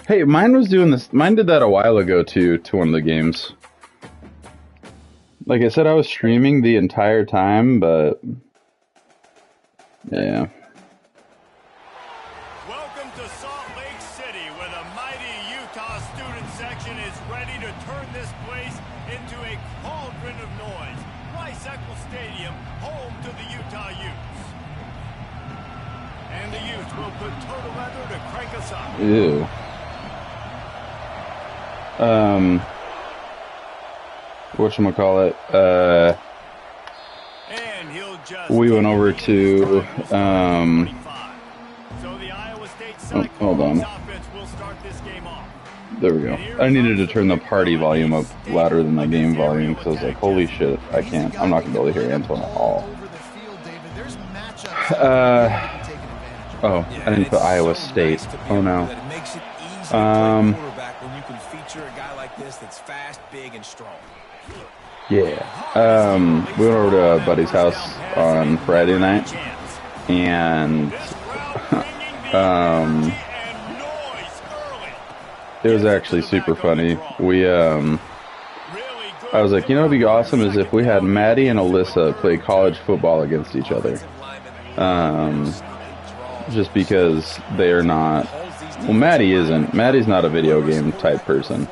Hey, mine was doing this. Mine did that a while ago too, to one of the games. Like I said, I was streaming the entire time, but yeah. Welcome to Salt Lake City, where the mighty Utah student section is ready to turn this place into a cauldron of noise. Rice-Eccles Stadium, home to the Utah Utes. And the Utes will put total leather to crank us up. Ew. Whatchamacallit, And he'll just we went over to, hold on. offense will start this game off. There we go. I needed to turn the party volume up louder than the game volume, because I was like, holy shit, I can't, I'm not going to be able to hear Antoine at all. Oh, I didn't put Iowa State. Oh no. Yeah. We went over to a buddy's house on Friday night, and it was actually super funny. I was like, you know what'd be awesome is if we had Maddie and Alyssa play college football against each other. Just because they are not, well, Maddie isn't. Maddie's not a video game type person.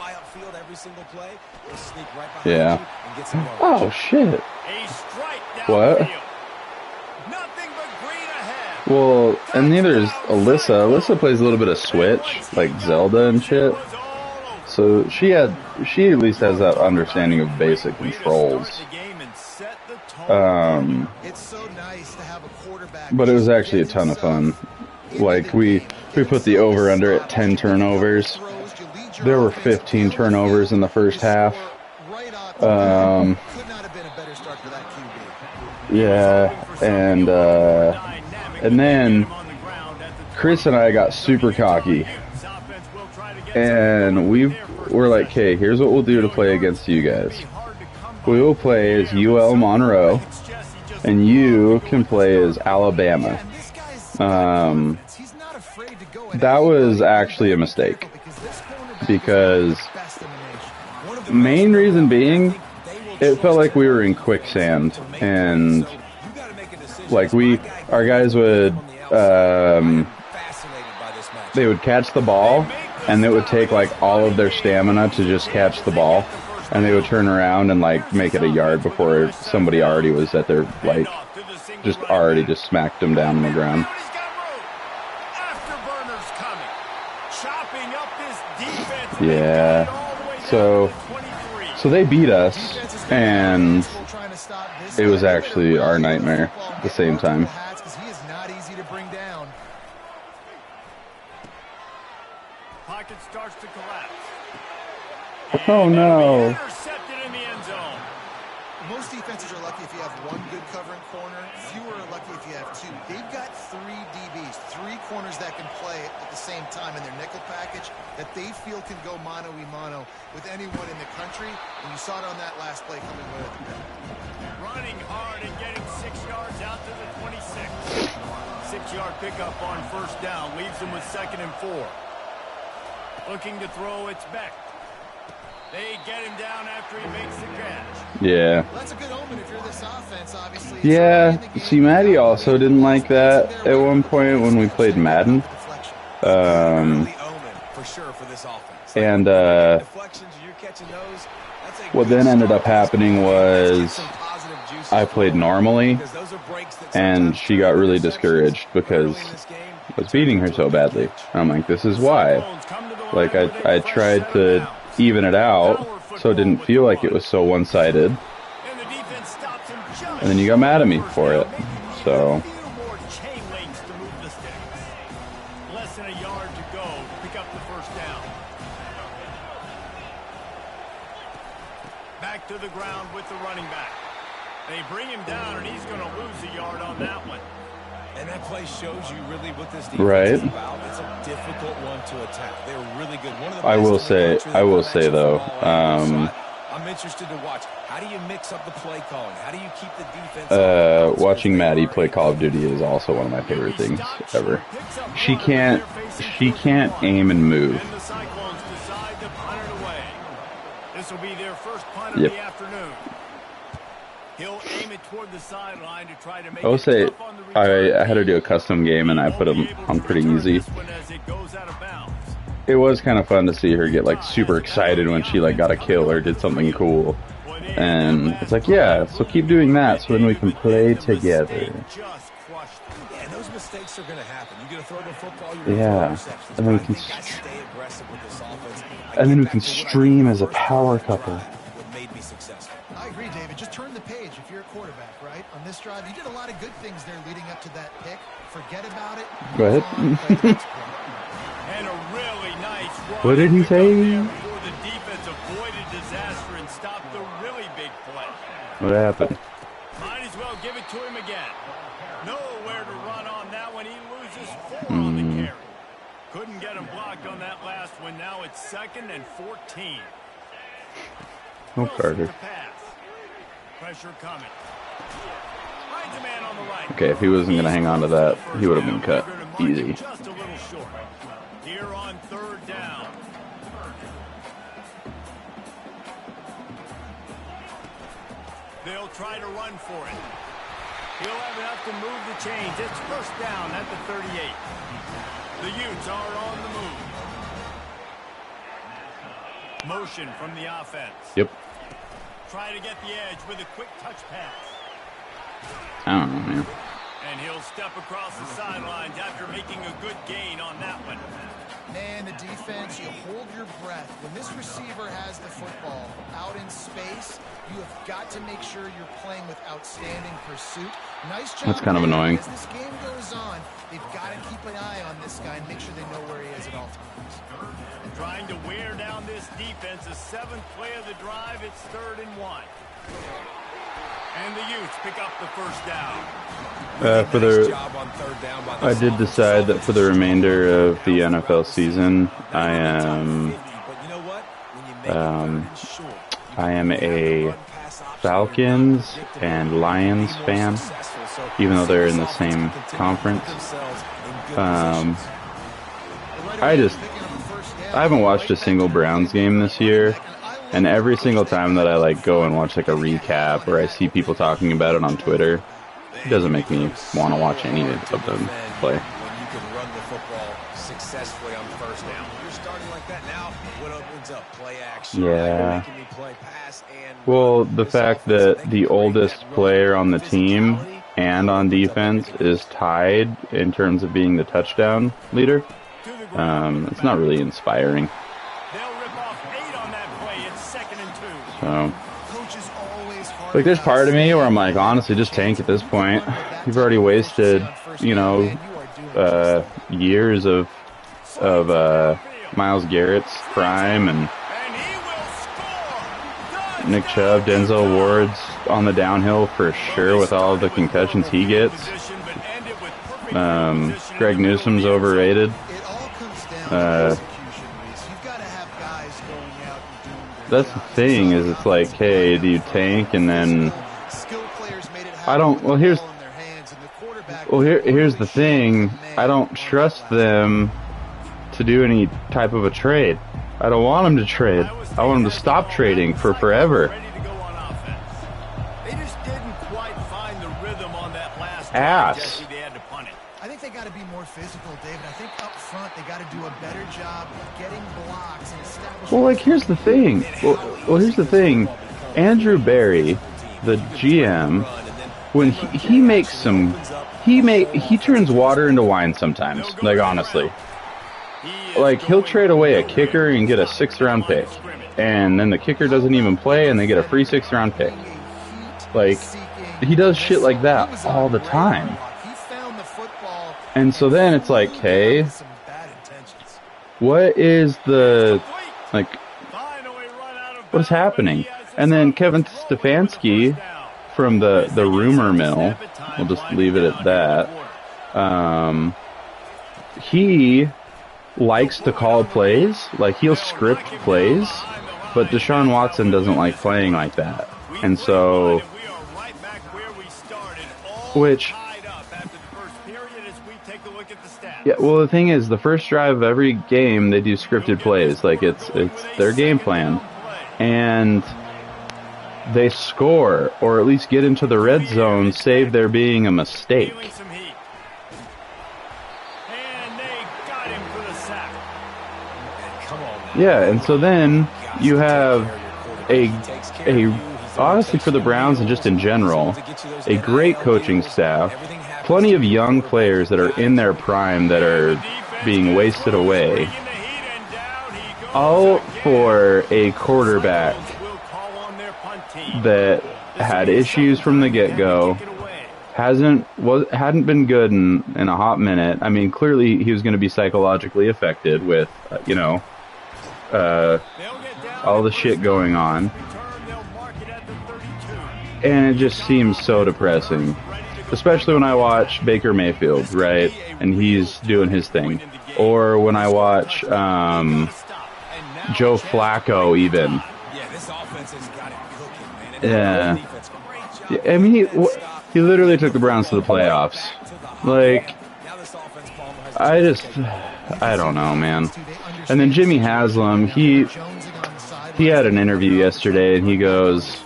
Yeah. Oh, shit. What? Well, and neither is Alyssa. Alyssa plays a little bit of Switch, like Zelda and shit. So she at least has that understanding of basic controls. But it was actually a ton of fun. Like, we put the over-under at 10 turnovers. There were 15 turnovers in the first half. Yeah, and then Chris and I got super cocky. And we're like, okay, here's what we'll do to play against you guys. We will play as UL Monroe, and you can play as Alabama. That was actually a mistake, because main reason being, it felt like we were in quicksand, and like our guys would, they would catch the ball, and it would take like all of their stamina to just catch the ball, and they would turn around and like make it a yard before somebody already was at their, like, just smacked them down on the ground. Yeah. So they beat us, and it was actually our nightmare at the same time. Pocket starts to collapse. Oh no. Most defenses are lucky if you have one good covering corner. Fewer are lucky if you have two. They've got three DBs, three corners that can play at the same time in their nickel package that they feel can go mano-a-mano with anyone in the country. And you saw it on that last play coming with it. Running hard and getting 6 yards out to the 26. 6-yard pickup on first down leaves them with 2nd and 4. Looking to throw, it's Beck. They get him down after he makes the catch. Yeah. That's a good omen if you're this offense, obviously. Yeah. See, Maddie also didn't like that at one point when we played Madden. And what then ended up happening was I played normally, and she got really discouraged because I was beating her so badly. And I'm like, this is why. Like, I tried to even it out so it didn't feel like it was so one-sided, and then you got mad at me for it. So less than a yard to go to pick up the first down. Back to the ground with the running back. They bring him down, and he's going to lose a yard on that one. And that play shows you really what this defense right. is about. It's a difficult one to attack. They're really good. One of the I will say though, I'm interested to watch. How do you mix up the play calling? How do you keep the defense? Watching Maddie play Call of Duty is also one of my favorite things ever. She can't aim and move. And the Cyclones decide to punt it away. This will be their first punt of Yep. the afternoon. He'll aim it toward the sideline to try to make I will it say, tough on the return. I had to do a custom game and I put them on pretty easy. This one as it goes out of bounds. It was kind of fun to see her get like super excited when she like got a kill or did something cool. And it's like, yeah, so keep doing that so then we can play together. Just crushed it. Yeah, those mistakes are going to happen. You're going to throw the football. Yeah, and then we can stay aggressive with this offense. and then we can stream as a power couple. What made me successful. I agree, David. Just turn the page if you're a quarterback, right? On this drive, you did a lot of good things there leading up to that pick. Forget about it. Go ahead. Play the next play. And a really nice run. What did he say? Before the defense avoided disaster and stopped the really big play. What happened? Might as well give it to him again. Nowhere to run on that one. He loses 4 on the carry. Couldn't get him blocked on that last one. Now it's 2nd and 14. No Wilson Carter. to pass. Pressure coming. Finds a man on the right. Okay, if he wasn't gonna hang on to that, he would have been cut They're gonna mark it easy. Just a little short. Here on 3rd down. They'll try to run for it. He'll have enough to move the chains. It's 1st down at the 38. The Utes are on the move. Motion from the offense. Yep. Try to get the edge with a quick touch pass. I don't know, man. And he'll step across the sidelines after making a good gain on that one. Man, the defense, you hold your breath. When this receiver has the football out in space, you have got to make sure you're playing with outstanding pursuit. Nice job. That's kind of there. annoying. As this game goes on, they've got to keep an eye on this guy and make sure they know where he is at all times. Trying to wear down this defense. The 7th play of the drive. It's 3rd and 1. And the Utes pick up the 1st down. For the, I did decide that for the remainder of the NFL season, I am a Falcons and Lions fan, even though they're in the same conference. I haven't watched a single Browns game this year, and every single time that I like go and watch like a recap or I see people talking about it on Twitter, it doesn't make me want to watch any of them play. When you can run the football successfully on 1st down. You're starting like that now. What opens up? Play action. Yeah. Making me play pass and Well, the fact that the oldest player on the team and on defense is tied in terms of being the touchdown leader, it's not really inspiring. They'll rip off 8 on that play. It's 2nd and 2. So, Coach is always hard. like, there's part of me where I'm like, honestly, just tank at this point. You've already wasted, you know, years of Myles Garrett's prime and And he will score. Nick Chubb, Denzel Ward's on the downhill for sure with all the concussions he gets. Greg Newsom's overrated. It all comes down to execution, Reese. You've got to have guys going out and doing their That's the thing, is it's like, hey, do you tank and then skill players made it I don't, well, here's, in their hands, and the quarterback here's the thing. I don't trust them to do any type of a trade. I don't want them to trade. I want them to stop trading for forever. Ready to go on offense. They just didn't quite find the rhythm on that last Ass. drive, Jesse. They had to punt it. I think they got to be more physical, David. I think up front they got to do a better job of getting blocks and establishing. Well, like, here's the thing. Well, here's the thing. Andrew Barry, the GM, when he makes some, he turns water into wine sometimes. Like, honestly, like, he'll trade away a kicker and get a 6th-round pick, and then the kicker doesn't even play, and they get a free 6th-round pick. Like, he does shit like that all the time. He found the football. And so then it's like, hey, what is the, like, what is happening? And then Kevin Stefanski from the rumor mill, we'll just leave it at that, he likes to call plays, like he'll script plays, But Deshaun Watson doesn't like playing like that. And so, which, yeah, well, the thing is, the first drive of every game, they do scripted plays. Like, it's their game plan. And they score, or at least get into the red zone, save there being a mistake. Yeah, and so then you have a honestly for the Browns and just in general, a great coaching staff, plenty of young players that are in their prime that are being wasted away, all for a quarterback that had issues from the get-go, hadn't been good in a hot minute. I mean, clearly he was going to be psychologically affected with, all the shit going on. And it just seems so depressing. Especially when I watch Baker Mayfield, right? And he's doing his thing. Or when I watch Joe Flacco even. Yeah. I mean, he literally took the Browns to the playoffs. Like, I don't know, man. And then Jimmy Haslam, he had an interview yesterday, and he goes,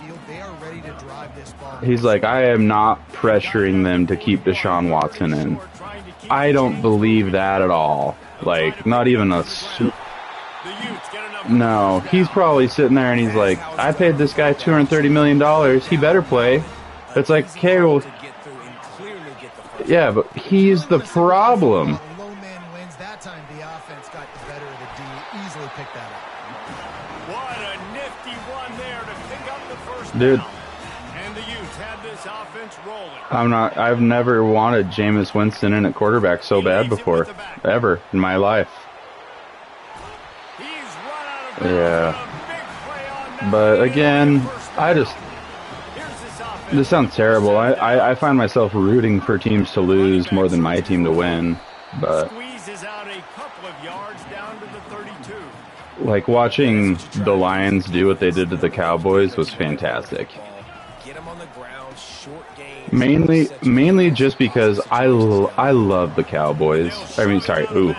he's like, I am not pressuring them to keep Deshaun Watson in. I don't believe that at all. Like, not even a... No, he's probably sitting there and he's like, I paid this guy $230 million. He better play. It's like, okay, well... Yeah, but he's the problem. Dude, I've never wanted Jameis Winston in at quarterback so bad before, ever in my life. Yeah. But again, this sounds terrible. I find myself rooting for teams to lose more than my team to win. But like watching the Lions do what they did to the Cowboys was fantastic. Mainly just because I love the Cowboys. I mean, sorry. Ooh,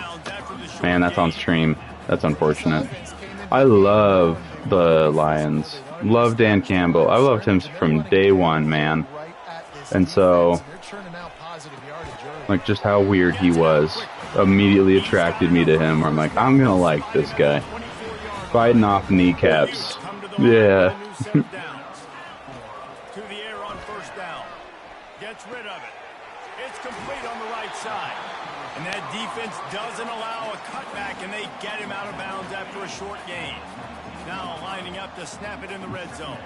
man, that's on stream. That's unfortunate. I love the Lions. Love Dan Campbell. I loved him from day one, man. And so, like, just how weird he was immediately attracted me to him. Where I'm like, I'm gonna like this guy. Biting off kneecaps. Yeah. And that defense doesn't allow a cutback, and they get him out of bounds after a short gain. Now lining up to snap it in the red zone.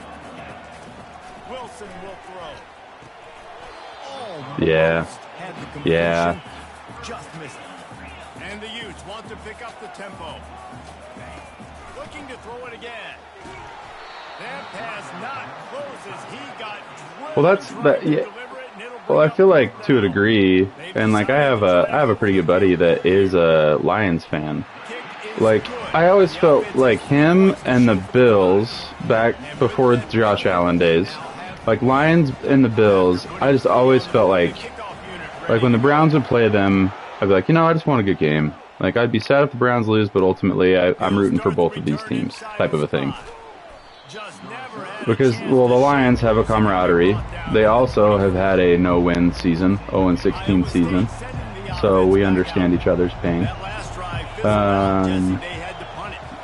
Wilson will throw. Yeah. Yeah. Just missed it. And the Utes want to pick up the tempo. Looking to throw it again. That pass not closes. He got drilled. Well, that's that. Yeah. Well, I feel like to a degree, and like I have a pretty good buddy that is a Lions fan. Like, I always felt like him and the Bills back before Josh Allen days, like Lions and the Bills, I just always felt like when the Browns would play them, I'd be like, I just want a good game. Like, I'd be sad if the Browns lose, but ultimately I'm rooting for both of these teams, type of a thing. Because, well, the Lions have a camaraderie. They also have had a no-win season, 0-16 season. So we understand each other's pain. Yeah,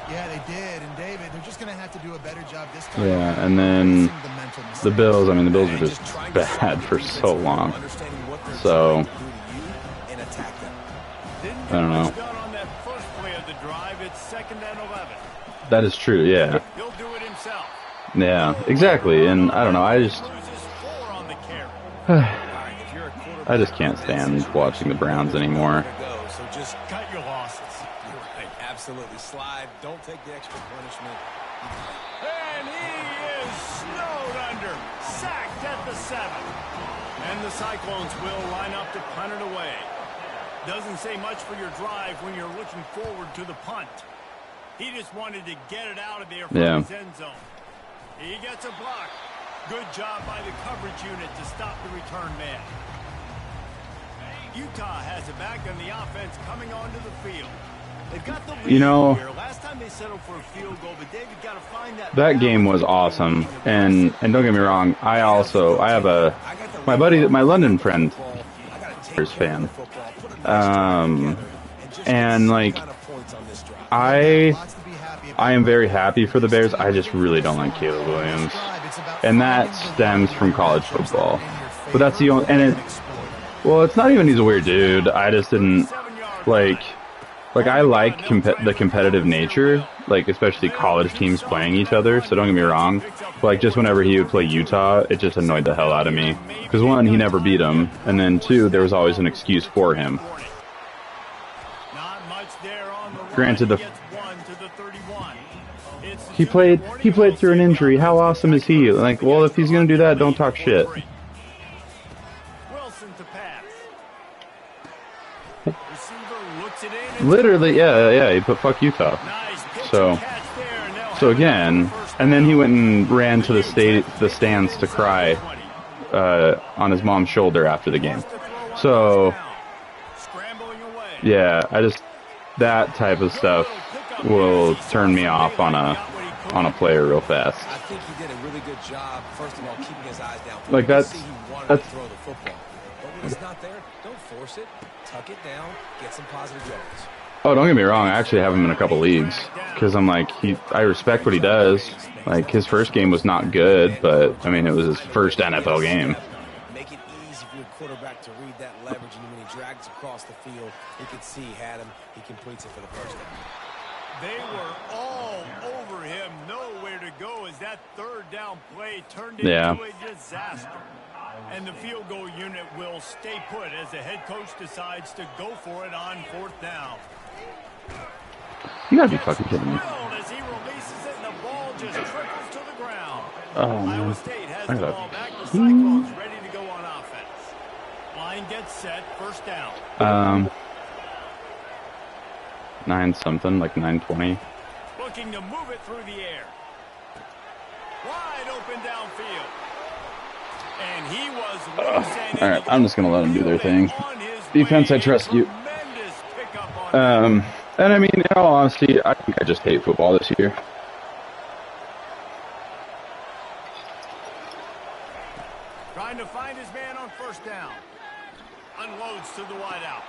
they did. And David, they're just going to have to do a better job this time. Yeah, and then the Bills, I mean, the Bills were just bad for so long. So, I don't know. That is true, yeah. Yeah, exactly. And I don't know, I just can't stand watching the Browns anymore. So just cut your losses. You're right, absolutely. Slide. Don't take the extra punishment. And he is snowed under. Sacked at the 7. And the Cyclones will line up to punt it away. Doesn't say much for your drive when you're looking forward to the punt. He just wanted to get it out of there from his end zone. He gets a block. Good job by the coverage unit to stop the return man. Utah has it back on the offense coming onto the field. They've got the lead here. Last time they settled for a field goal, but David got to find that game was awesome. And don't get me wrong, I have my London friend is fan. And like I am very happy for the Bears. I just really don't like Caleb Williams. And that stems from college football. But that's the only, and it's not even he's a weird dude. I just didn't like I like the competitive nature, like especially college teams playing each other. So don't get me wrong. But like just whenever he would play Utah, it just annoyed the hell out of me. Because one, he never beat him, and then two, there was always an excuse for him. Granted, he played through an injury. How awesome is he? Like, well, if he's gonna do that, don't talk shit. Literally, yeah, he put fuck Utah. So again, and then he went and ran to the stands to cry on his mom's shoulder after the game. So yeah, that type of stuff will turn me off on a player real fast. I think he did a really good job, first of all, keeping his eyes down. Like that's to throw the football. But when it's not there, don't force it. Tuck it down, get some positive yards. Oh, don't get me wrong. I actually have him in a couple leagues because I'm like, I respect what he does. Like, his first game was not good, but, I mean, it was his first NFL game. Make it easy for your quarterback to read that leverage, and when he drags across the field, he can see he had him. He completes it for the first down. They were all over him. Nowhere to go as that third down play turned into a disaster. And the field goal unit will stay put as the head coach decides to go for it on fourth down. You gotta be fucking kidding me. As he releases it and the ball just trickles to the ground. Oh, man. Iowa State has the ball back. The Cyclones ready to go on offense. Line gets set. First down. 9-something, like 9:20. Looking to move it through the air. Wide open downfield. And he was all right, I'm just gonna let them do their thing. Defense, I trust you. And I mean, in all honesty, I think I just hate football this year. Trying to find his man on first down. Unloads to the wideout.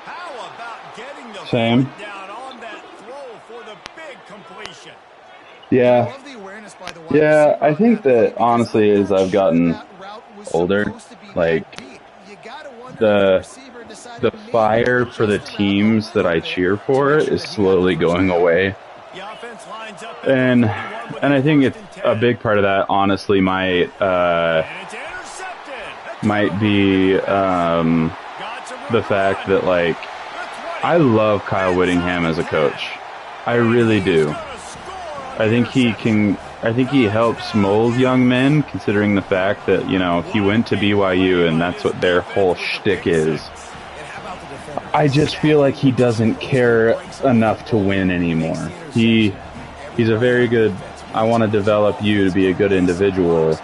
How about getting the Same. down on that throw for the big completion? Yeah. Yeah, I think that honestly, as I've gotten older, like the fire for the teams that I cheer for is slowly going away. And I think it's a big part of that honestly might be the fact that like I love Kyle Whittingham as a coach. I really do. I think he helps mold young men, considering the fact that, you know, he went to BYU and that's what their whole shtick is. I just feel like he doesn't care enough to win anymore. He's a very good, I want to develop you to be a good individual.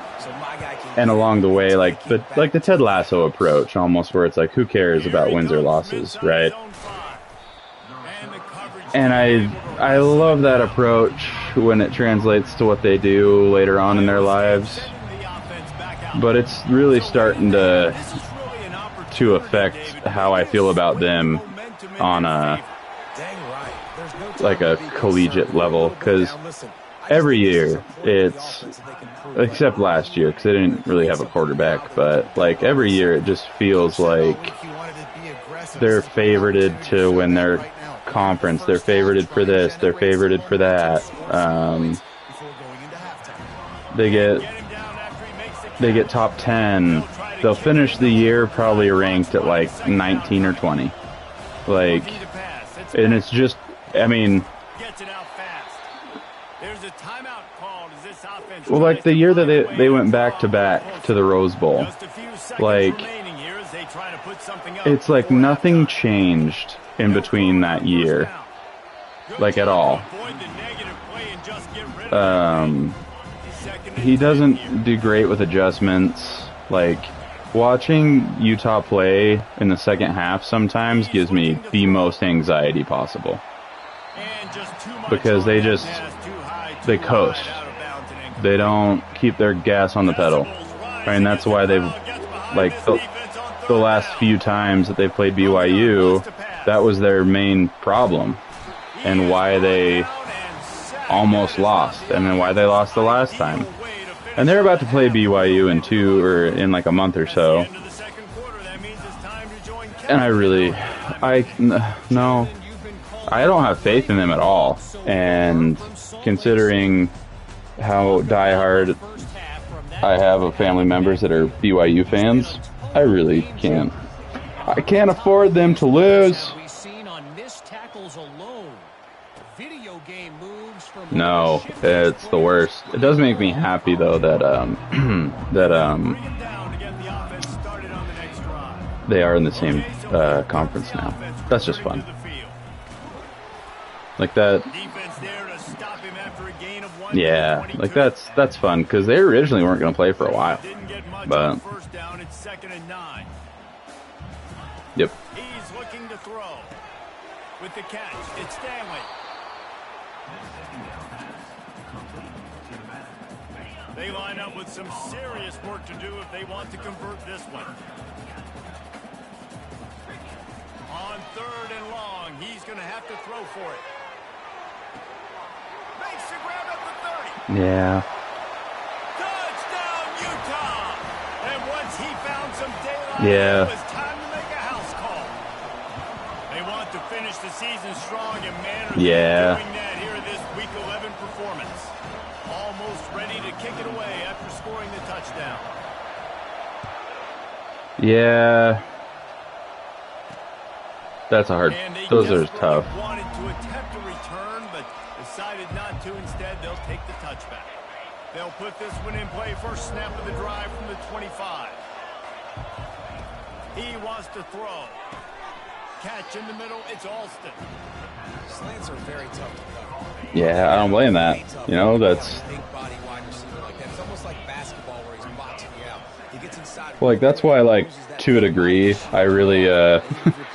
And along the way, like the Ted Lasso approach, almost, where it's like, who cares about wins or losses, right? And I love that approach when it translates to what they do later on in their lives. But it's really starting to affect how I feel about them on a collegiate level, because every year it's, except last year because they didn't really have a quarterback, but like every year it just feels like they're favorited to win their conference, they're favorited for this, they're favorited for that. They get top 10. They'll finish the year probably ranked at like 19 or 20. Like, and it's just, I mean, well, like the year that they went back to the Rose Bowl, like, it's like nothing changed in between that year. like at all. He doesn't do great with adjustments. Like, watching Utah play in the second half sometimes gives me the most anxiety possible. Because they coast. They don't keep their gas on the pedal. I mean, that's why they've, like, the last few times that they've played BYU, that was their main problem. And why they almost lost. And then why they lost the last time. And they're about to play BYU in like a month or so. And I don't have faith in them at all. And considering how diehard I have of family members that are BYU fans, I really can't. I can't afford them to lose. No, it's the worst. It does make me happy though that they are in the same conference now. That's just fun. Like that. Yeah, like that's fun because they originally weren't going to play for a while. But yep. He's looking to throw with the catch. It's Stanley. They line up with some serious work to do if they want to convert this one. On 3rd and long, he's going to have to throw for it. Makes the grab at the 30. Yeah. Touchdown, Utah! And once he found some daylight, yeah. It was time to make a house call. They want to finish the season strong, and man, are they doing that here in this Week 11 performance. Almost ready to kick it away after scoring the touchdown. Yeah. That's a hard. Those are tough. Wanted to attempt a return, but decided not to. Instead, they'll take the touchback. They'll put this one in play. First snap of the drive from the 25. He wants to throw. Catch in the middle. It's Alston. Slants are very tough to cover. Yeah, I don't blame that. You know, that's. Well, like, that's why, like, to a degree, I really,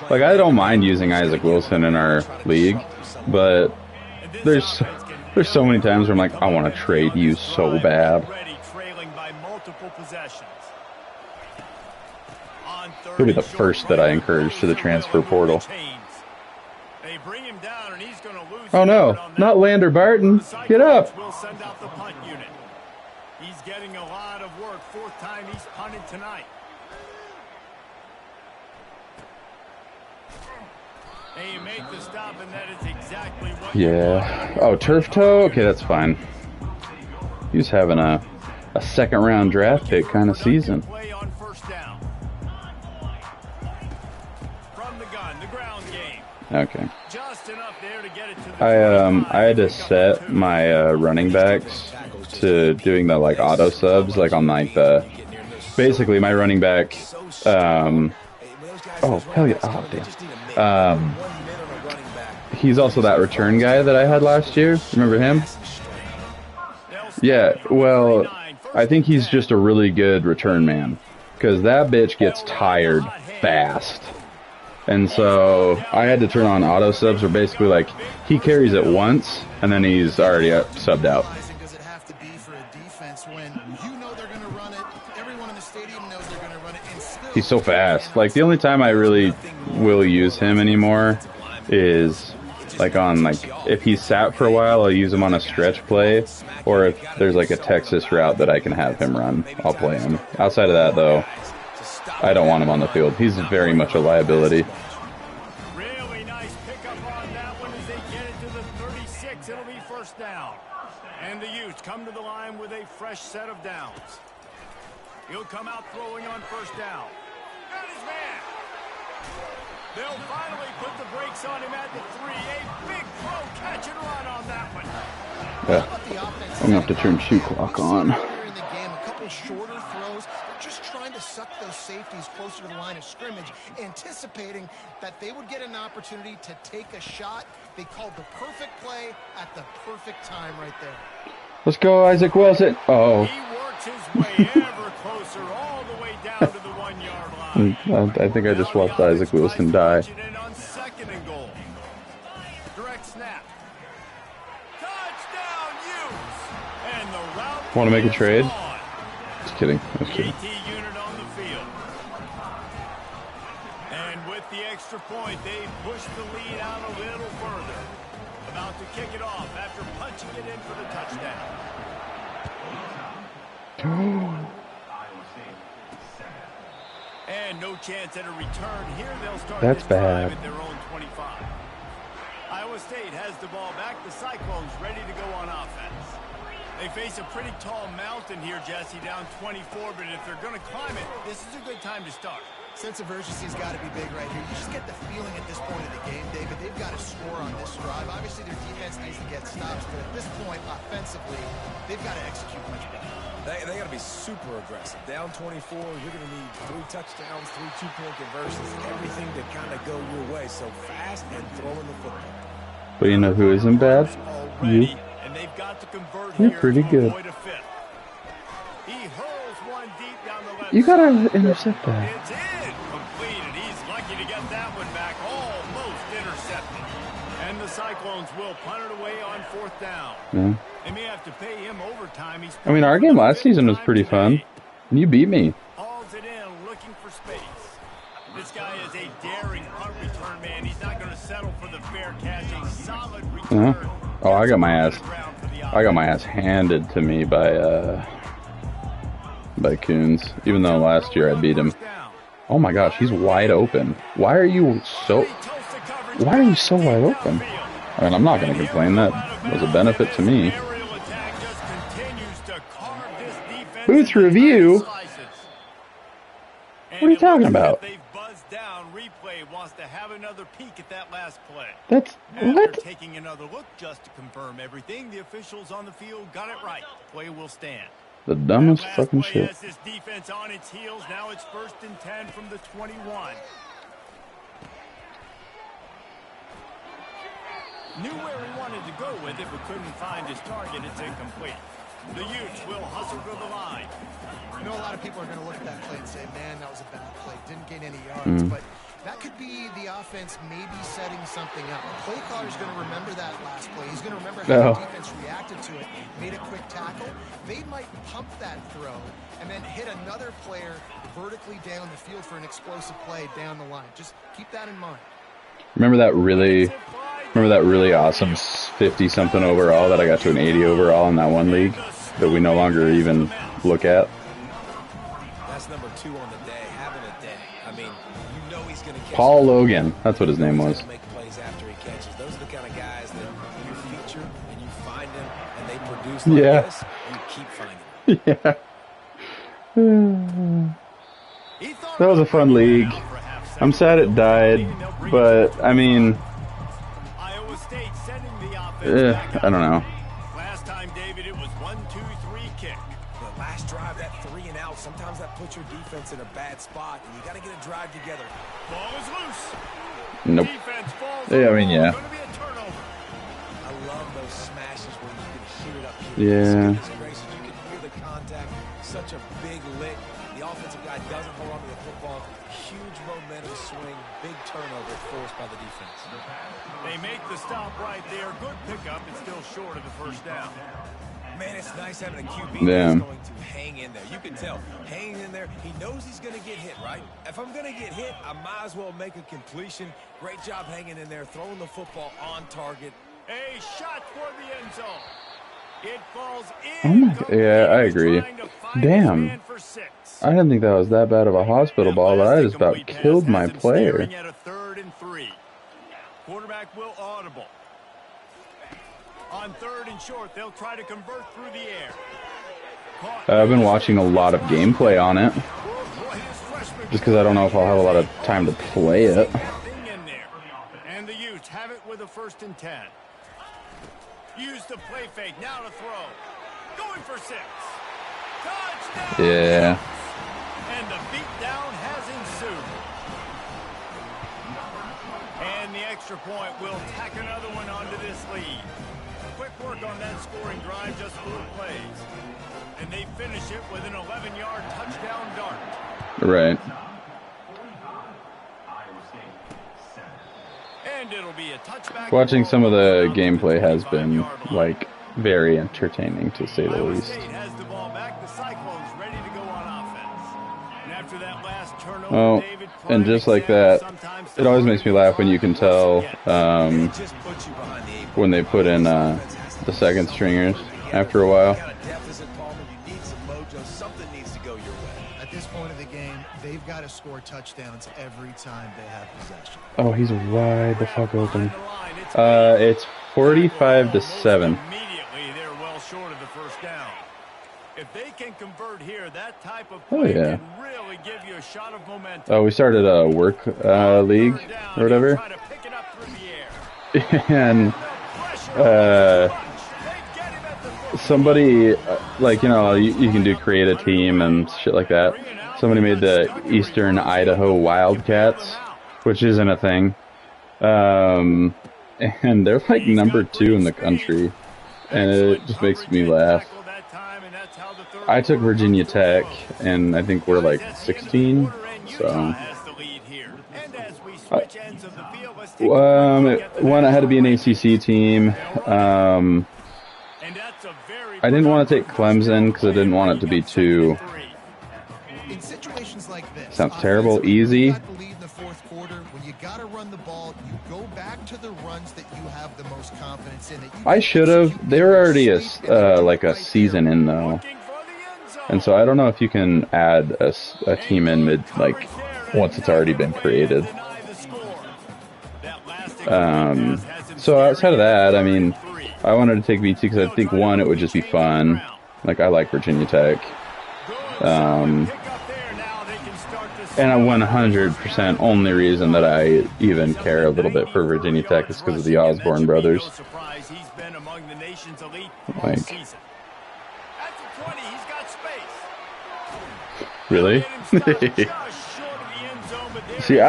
like, I don't mind using Isaac Wilson in our league, but there's so many times where I'm like, I want to trade you so bad. He'll be the first that I encourage to the transfer portal. Oh no, not Lander Barton. Get up. He's getting a lot of work. 4th time he's punted tonight. They make the stop, and that is exactly what. Yeah. Oh, turf toe? Okay, that's fine. He's having a second-round draft pick kind of season. Play on 1st down. From the gun, the ground game. Okay. Just enough there to get it to the I had to set my running backs to doing the like auto subs, like on like the basically my running back. Oh hell yeah! Oh damn. He's also that return guy that I had last year. Remember him? Yeah. Well, I think he's just a really good return man because that bitch gets tired fast. And so I had to turn on auto subs, where basically like he carries it once and then he's already subbed out. Does it have to be for a defense when you know they're going to run it? Everyone in the stadium knows they're going to run it, and still He's so fast. Like the only time I really will use him anymore is like on like if he's sat for a while, I'll use him on a stretch play, or if there's like a Texas route that I can have him run, I'll play him. Outside of that though, I don't want him on the field. He's very much a liability. Really nice pickup on that one as they get it to the 36. It'll be 1st down. And the Utes come to the line with a fresh set of downs. He'll come out throwing on 1st down. Got his man. They'll finally put the brakes on him at the 3. A big throw, catch and run on that one. Yeah. I'm going to have to turn shoe clock on. In the game, a couple shorter throws. just trying to suck those safeties closer to the line of scrimmage, anticipating that they would get an opportunity to take a shot. They called the perfect play at the perfect time right there. Let's go, Isaac Wilson. Oh. He works his way ever closer, all the way down to the 1-yard line. I think I just watched Isaac Wilson die. On second and goal. Direct snap. Touchdown, Utes. And the route. Want to make a trade? On. Just kidding. Just kidding. AT unit on the field. And with the extra point, they push the lead out a little further. About to kick it off after punching it in for the touchdown. And no chance at a return here. They'll start That's this drive bad. at their own 25. Iowa State has the ball back. The Cyclones ready to go on offense. They face a pretty tall mountain here, Jesse, down 24, but if they're going to climb it, this is a good time to start. Sense of urgency's got to be big right here. You just get the feeling at this point of the game, David, they've got to score on this drive. Obviously, their defense needs to get stops, but at this point, offensively, they've got to execute much better. They got to be super aggressive. Down 24, you're going to need 3 touchdowns, 3 two-point conversions, everything to kind of go your way. So fast and throwing the football. But you know who isn't bad? You. And they've got to convert You're here pretty to good. avoid a fifth. He hurls one deep down the left You gotta side. intercept that. It's in. Completed. He's lucky to get that one back. Almost intercepted. And the Cyclones will punt it away on 4th down. Yeah. They may have to pay him overtime. He's I mean, our game last season was pretty fun. And you beat me. hauls it in, looking for space. This guy is a daring punt return man. He's not going to settle for the fair catch. A solid return. Oh, I got my ass handed to me by Coons. Even though last year I beat him. Oh my gosh, he's wide open. Why are you so wide open? I mean, I'm not going to complain. That was a benefit to me. Booth review? What are you talking about? Replay wants to have another peek at that last play. That's what? After taking another look just to confirm everything, the officials on the field got it right. Play will stand. The dumbest That last fucking play shit. has this defense on its heels. Now it's 1st and 10 from the 21. Knew where he wanted to go with it, but couldn't find his target. It's incomplete. The Utes will hustle to the line. I know a lot of people are going to look at that play and say, man, that was a bad play. Didn't gain any yards. But that could be the offense maybe setting something up. The play caller is going to remember that last play. He's going to remember how the defense reacted to it, made a quick tackle. They might pump that throw and then hit another player vertically down the field for an explosive play down the line. Just keep that in mind. Remember that really awesome 50-something overall that I got to an 80 overall in that one league that we no longer even look at? That's number 2 on the day, having a day. I mean, you know he's going to catch Paul Logan. That's what his name was. Make plays after he catches. Those are the kind of guys that you feature and you find them and they produce like this. You keep finding them. Yeah. That was a fun league. I'm sad it died, but I mean, I don't know. Last time, David, it was 1-2-3 kick. The last drive, that 3 and out, sometimes that puts your defense in a bad spot, and you got to get a drive together. Ball is loose. Nope. Defense falls. Yeah, I mean, yeah. Going to be a turnover. I love those smashes where you can hear it up here. Yeah. Goodness gracious, you can hear the contact. Such a big lick. The offensive guy doesn't hold on to the football. Huge momentum swing. Big turnover forced by the defense. They make the stop right there. Good pickup. It's still short of the first down. Man, it's nice having a QB Yeah. that's going to hang in there. You can tell, hanging in there. He knows he's going to get hit, right? If I'm going to get hit, I might as well make a completion. Great job hanging in there, throwing the football on target. A shot for the end zone. It falls Oh in. my God. Yeah, I agree. Damn. I didn't think that was that bad of a hospital ball, but I just about killed my player. At a 3rd and 3. Quarterback will audible. On 3rd and short, they'll try to convert through the air. I've been watching a lot of gameplay on it, just because I don't know if I'll have a lot of time to play it. And the Utes have it with a 1st and 10. Use the play fake, now to throw. Going for 6. Touchdown! Yeah. And the beatdown has ensued. And the extra point will tack another one onto this lead. Quick work on that scoring drive, just 4 plays. And they finish it with an 11-yard touchdown dart. Right. And it'll be a touchback. Watching some of the gameplay has been, like, very entertaining, to say the Iowa least. State has the ball back. The Cyclones ready to go on offense. And after that last turnover, Oh, David, and just like that, it always makes me laugh when you can tell when they put in the second stringers after a while. At this point of the game, they've got to score touchdowns every time they have possession. Oh, he's wide the fuck open. It's 45-7. Immediately, they're well short of the first down. If they can convert here, that type of Oh, play yeah. can really give you a shot of momentum. Oh, we started a work league or whatever. Try to pick it up through the air. And somebody, like, you know, you can do create a team and shit like that. Somebody made the Eastern Idaho Wildcats, which isn't a thing. And they're like #2 in the country. And it just makes me laugh. I took Virginia Tech, and I think we're like 16. So, one, I had to be an ACC team. I didn't want to take Clemson because I didn't want it to be too. In situations like this, Sounds terrible. Easy. got the lead in the fourth quarter. When you got to run the ball, you go back to the runs that you have the most confidence in. I should have. They were already like a season in though, and so I don't know if you can add a team in mid, like, once it's already been created. So outside of that, I mean, I wanted to take VT because I think, one, it would just be fun. Like, I like Virginia Tech. And a 100% only reason that I even care a little bit for Virginia Tech is because of the Osborne brothers. Like, really? See,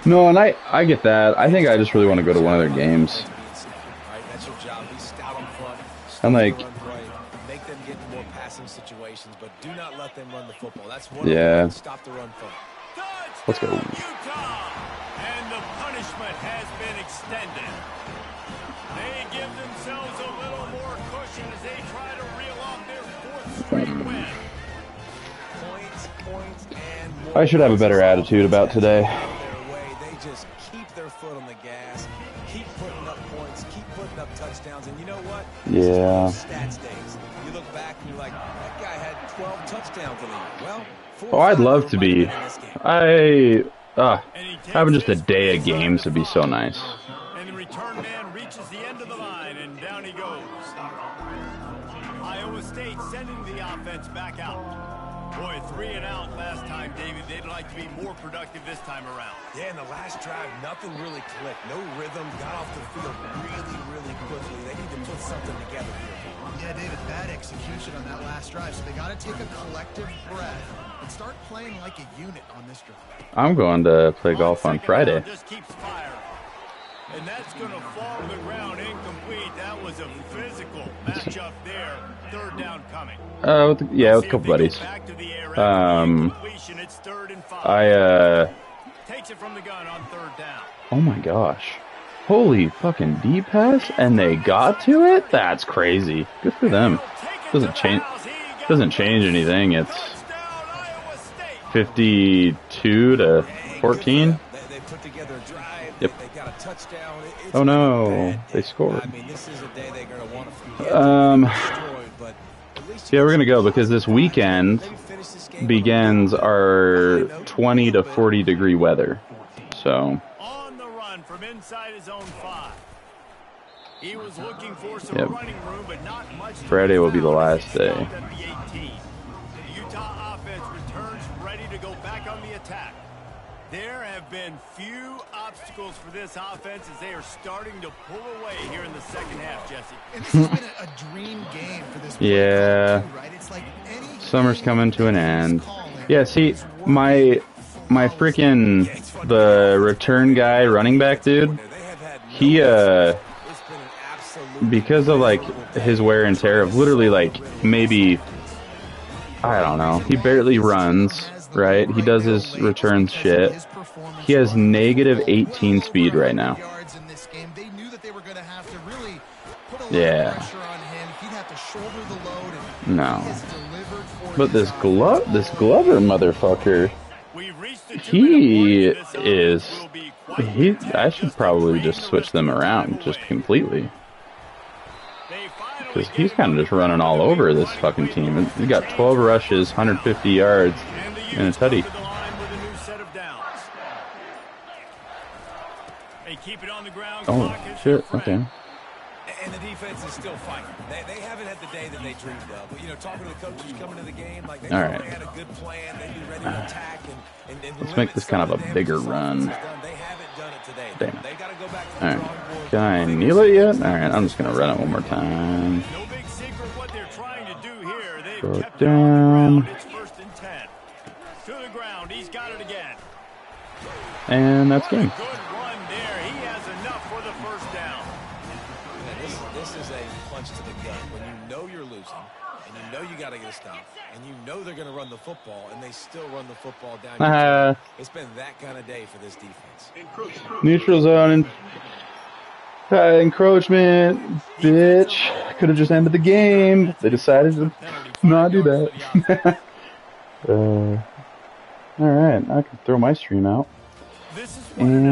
No, and I get that. I think I just really want to go to one of their games. And like, make them get more passing situations, but do not let them run the football. That's one. Yeah. Stop the run from. Let's go. Utah. And the punishment has been extended. They give themselves a little more cushion as they try to reel off their 4th straight win. Points, and I should have a better attitude about today. They just keep their foot on the gas, keep putting up points, keep putting up touchdowns, and you know what? Yeah. Stats days. You look back and you're like, that guy had 12 touchdowns in the year. Well, Oh, I'd love to be. Having just a day of games would be so nice. And the return man reaches the end of the line, and down he goes. Iowa State sending the offense back out. Boy, 3 and out last time, David. They'd like to be more productive this time around. Yeah, in the last drive, nothing really clicked. No rhythm. Got off the field really quickly. They need to put something together here. Yeah, David, bad execution on that last drive. So they got to take a collective breath and start playing like a unit on this drive. I'm going to play golf on Friday. Just keeps firing. And that's going to fall to the ground incomplete. That was a physical matchup there. 3rd down coming. With a couple buddies. It's 3rd and 5. Takes it from the gun on 3rd down. Oh my gosh. Holy fucking deep pass, and they got to it? That's crazy. Good for them. Doesn't change anything. It's 52-14. They put together a drive. Yep. They got a touchdown. Oh no, they scored. I mean, this is a day they're going to want to forget. Yeah, we're gonna go because this weekend begins our 20 to 40 degree weather. So. On the run from inside his own 5. He was looking for some running room, but not much. Friday will be the last day. The Utah offense returns ready to go back on the attack. There have been few obstacles for this offense as they are starting to pull away here in the second half, Jesse. And this has been a dream game for this. Yeah. Too, right? It's like Summer's coming to an end. Yeah, see, my freaking the return guy running back dude, he because of like his wear and tear of literally like maybe I don't know, he barely runs, right? He does his returns shit. He has negative 18 speed right now. Yeah. No. But this Glover motherfucker, I should probably just switch them around just completely. Because he's kind of just running all over this fucking team. He got 12 rushes, 150 yards, and a tutty. Oh, shit, okay. And the defense is still fighting. They haven't had the day that they dreamed of. But, you know, talking to the coaches coming to the game, like they had a good plan. They'd be ready to attack. And let's make this kind of a bigger run. They haven't done it today. Damn it. They got to go back to the drawing board. Can I kneel it yet? Alright, I'm just going to run it one more time. No big secret what they're trying to do here. They've Throw kept it down. It's 1st and 10. To the ground. He's got it again. And that's game. Good run there. He has enough for the first down. This is a punch to the gut when you know you're losing and you know you got to get a stop and you know they're going to run the football and they still run the football down. It's been that kind of day for this defense. Neutral zone and encroachment, bitch. Could have just ended the game. They decided to not do that. All right, I can throw my stream out. And